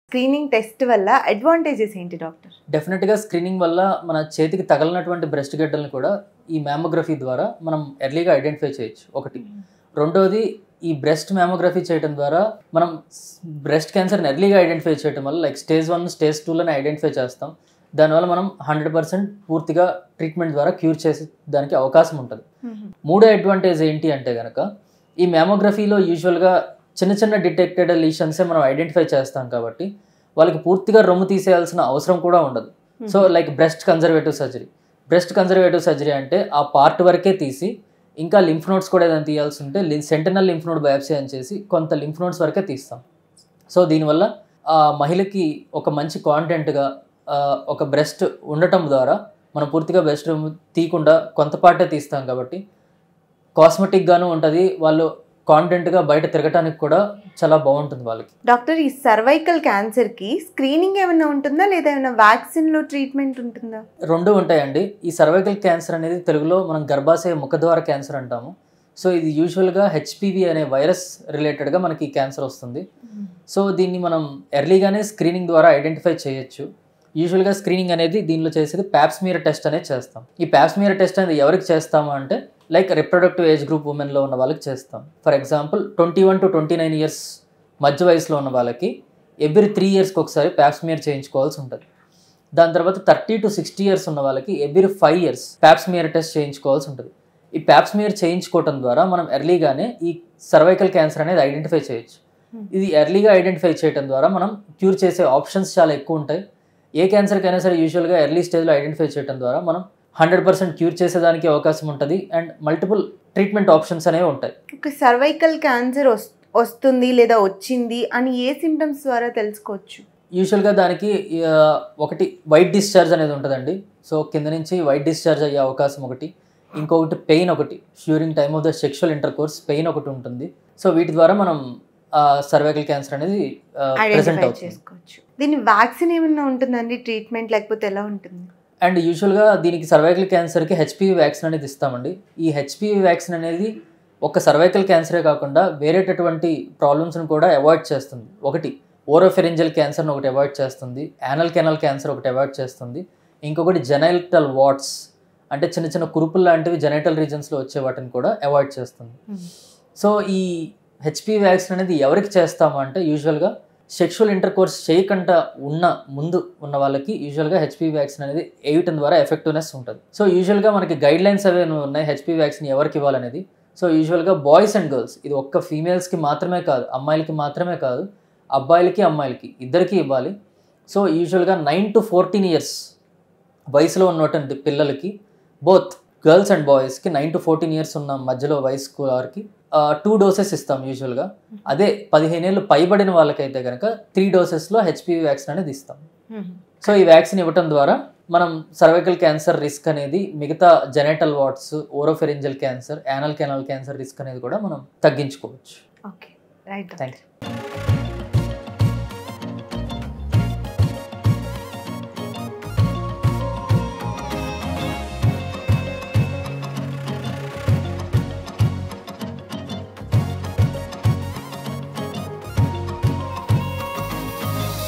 Screening test వల్ల advantages ఏంటి doctor? డెఫినెట్గా స్క్రీనింగ్ వల్ల మన చేతికి తగలనటువంటి బ్రెస్ట్ గడ్డలను కూడా ఈ మ్యామోగ్రఫీ ద్వారా మనం ఎర్లీగా ఐడెంటిఫై చేయొచ్చు. ఒకటి. రెండోది, ఈ బ్రెస్ట్ మ్యామోగ్రఫీ చేయడం ద్వారా మనం బ్రెస్ట్ క్యాన్సర్ని ఎర్లీగా ఐడెంటిఫై చేయడం వల్ల లైక్ స్టేజ్ 1 స్టేజ్ 2లని ఐడెంటిఫై చేస్తాం. దానివల్ల మనం 100% పూర్తిగా ట్రీట్మెంట్ ద్వారా క్యూర్ చేసే దానికి అవకాశం ఉంటుంది. మూడో అడ్వాంటేజ్ ఏంటి అంటే కనుక ఈ మ్యామోగ్రఫీలో యూజువల్గా చిన్న చిన్న డిటెక్టెడ్ లీషన్సే మనం ఐడెంటిఫై చేస్తాం కాబట్టి వాళ్ళకి పూర్తిగా రొమ్ము తీసేయాల్సిన అవసరం కూడా ఉండదు. So like breast conservative surgery అంటే ఆ పార్ట్ వరకే తీసి ఇంకా లింఫ్ నోడ్స్ కూడా ఏదైనా తీయాల్సి ఉంటే సెంటినల్ లింఫ్ నోడ్ బయాప్సీ అని చేసి కొంత లింఫ్ నోడ్స్ వరకే తీస్తాం. సో దీనివల్ల ఆ మహిళకి ఒక మంచి కాంటెంట్గా ఒక బ్రెస్ట్ ఉండటం ద్వారా మనం పూర్తిగా బ్రెస్ట్ తీయకుండా కొంత పార్టే తీస్తాం కాబట్టి కాస్మెటిక్గాను ఉంటుంది, వాళ్ళు కాంటెంట్గా బయట తిరగటానికి కూడా చాలా బాగుంటుంది వాళ్ళకి. డాక్టర్, ఈ సర్వైకల్ క్యాన్సర్కి స్క్రీనింగ్ ఏమైనా ఉంటుందా లేదా ఏమైనా వ్యాక్సిన్లో ట్రీట్మెంట్ ఉంటుందా? రెండు ఉంటాయండి. ఈ సర్వైకల్ క్యాన్సర్ అనేది తెలుగులో మనం గర్భాశయ ముఖద్వార క్యాన్సర్ అంటాము. సో ఇది యూజువల్గా హెచ్పివి అనే వైరస్ రిలేటెడ్గా మనకి క్యాన్సర్ వస్తుంది. సో దీన్ని మనం ఎర్లీగానే స్క్రీనింగ్ ద్వారా ఐడెంటిఫై చేయొచ్చు. యూజువల్గా స్క్రీనింగ్ అనేది దీనిలో చేసేది ప్యాప్స్మియర్ టెస్ట్ అనేది చేస్తాం. ఈ ప్యాప్స్మియర్ టెస్ట్ అనేది ఎవరికి చేస్తాము అంటే లైక్ రిప్రొడక్టివ్ ఏజ్ గ్రూప్ ఉమెన్లో ఉన్న వాళ్ళకి చేస్తాం. ఫర్ ఎగ్జాంపుల్ 21 to 29 ఇయర్స్ మధ్య వయసులో ఉన్న వాళ్ళకి ఎవ్రీ 3 ఇయర్స్కి ఒకసారి ప్యాప్స్మియర్ చేయించుకోవాల్సి ఉంటుంది. దాని తర్వాత 30 to 60 ఇయర్స్ ఉన్న వాళ్ళకి ఎవ్రీ 5 ఇయర్స్ ప్యాప్స్మియర్ టెస్ట్ చేయించుకోవాల్సి ఉంటుంది. ఈ ప్యాప్స్మియర్ చేయించుకోవడం ద్వారా మనం ఎర్లీగానే ఈ సర్వైకల్ క్యాన్సర్ అనేది ఐడెంటిఫై చేయొచ్చు. ఇది ఎర్లీగా ఐడెంటిఫై చేయడం ద్వారా మనం క్యూర్ చేసే ఆప్షన్స్ చాలా ఎక్కువ ఉంటాయి. ఏ క్యాన్సర్కైనా సరే యూజువల్గా ఎర్లీ స్టేజ్లో ఐడెంటిఫై చేయడం ద్వారా మనం 100% క్యూర్ చేసేదానికి అవకాశం ఉంటుంది అండ్ మల్టిపుల్ ట్రీట్మెంట్ ఆప్షన్స్ అనేవి ఉంటాయి. ఒక సర్వైకల్ క్యాన్సర్ వస్తుంది లేదా వచ్చింది అని ఏ సిమ్టమ్స్ ద్వారా తెలుసుకోవచ్చు? యూజువల్గా దానికి ఒకటి వైట్ డిశ్చార్జ్ అనేది ఉంటుందండి. సో కింద నుంచి వైట్ డిశ్చార్జ్ అయ్యే అవకాశం ఒకటి, ఇంకొకటి పెయిన్ ఒకటి, during time of the sexual intercourse pain ఒకటి ఉంటుంది. సో వీటి ద్వారా మనం సర్వైకల్ క్యాన్సర్ అనేది ప్రెజెంట్ చేసుకోవచ్చు. దీని వ్యాక్సిన్ ఏమైనా ఉంటుందండి, ట్రీట్మెంట్ లేకపోతే ఎలా ఉంటుంది? అండ్ యూజువల్గా దీనికి సర్వైకల్ క్యాన్సర్కి హెచ్పివి వ్యాక్సిన్ అనేది ఇస్తామండి. ఈ హెచ్పివి వ్యాక్సిన్ అనేది ఒక సర్వైకల్ క్యాన్సరే కాకుండా వేరేటటువంటి ప్రాబ్లమ్స్ని కూడా అవాయిడ్ చేస్తుంది. ఒకటి ఓరోఫెరింజల్ క్యాన్సర్ని ఒకటి అవాయిడ్ చేస్తుంది, యానల్ కెనాల్ క్యాన్సర్ ఒకటి అవాయిడ్ చేస్తుంది, ఇంకొకటి జెనైటల్ వాట్స్ అంటే చిన్న చిన్న కురుపులు లాంటివి జెనైటల్ రీజన్స్లో వచ్చే వాటిని కూడా అవాయిడ్ చేస్తుంది. సో ఈ హెచ్పివి వ్యాక్సిన్ అనేది ఎవరికి చేస్తాము అంటే యూజువల్గా సెక్షువల్ ఇంటర్కోర్స్ చేయకుండా ముందు ఉన్న వాళ్ళకి యూజువల్గా హెచ్పివి వ్యాక్సిన్ అనేది వేయటం ద్వారా ఎఫెక్టివ్నెస్ ఉంటుంది. సో యూజువల్గా మనకి గైడ్ లైన్స్ అవే ఉన్నాయి హెచ్పివి వ్యాక్సిన్ ఎవరికి ఇవ్వాలనేది. సో యూజువల్గా బాయ్స్ అండ్ గర్ల్స్, ఇది ఒక్క ఫీమేల్స్కి మాత్రమే కాదు, అమ్మాయిలకి మాత్రమే కాదు, అబ్బాయిలకి అమ్మాయిలకి ఇద్దరికీ ఇవ్వాలి. సో యూజువల్గా 9 to 14 ఇయర్స్ వయసులో ఉన్నటువంటి పిల్లలకి, బోత్ గర్ల్స్ అండ్ బాయ్స్కి 9 to 14 ఇయర్స్ ఉన్న మధ్యలో వయస్కు వారికి 2 డోసెస్ ఇస్తాం యూజువల్గా. అదే 15 ఏళ్ళు పైబడిన వాళ్ళకైతే కనుక 3 డోసెస్లో హెచ్పివి వ్యాక్సిన్ అనేది ఇస్తాం. సో ఈ వ్యాక్సిన్ ఇవ్వటం ద్వారా మనం సర్వైకల్ క్యాన్సర్ రిస్క్ అనేది, మిగతా genital warts, oropharyngeal cancer, anal canal cancer risk అనేది కూడా మనం తగ్గించుకోవచ్చు. Okay, right. Thank you.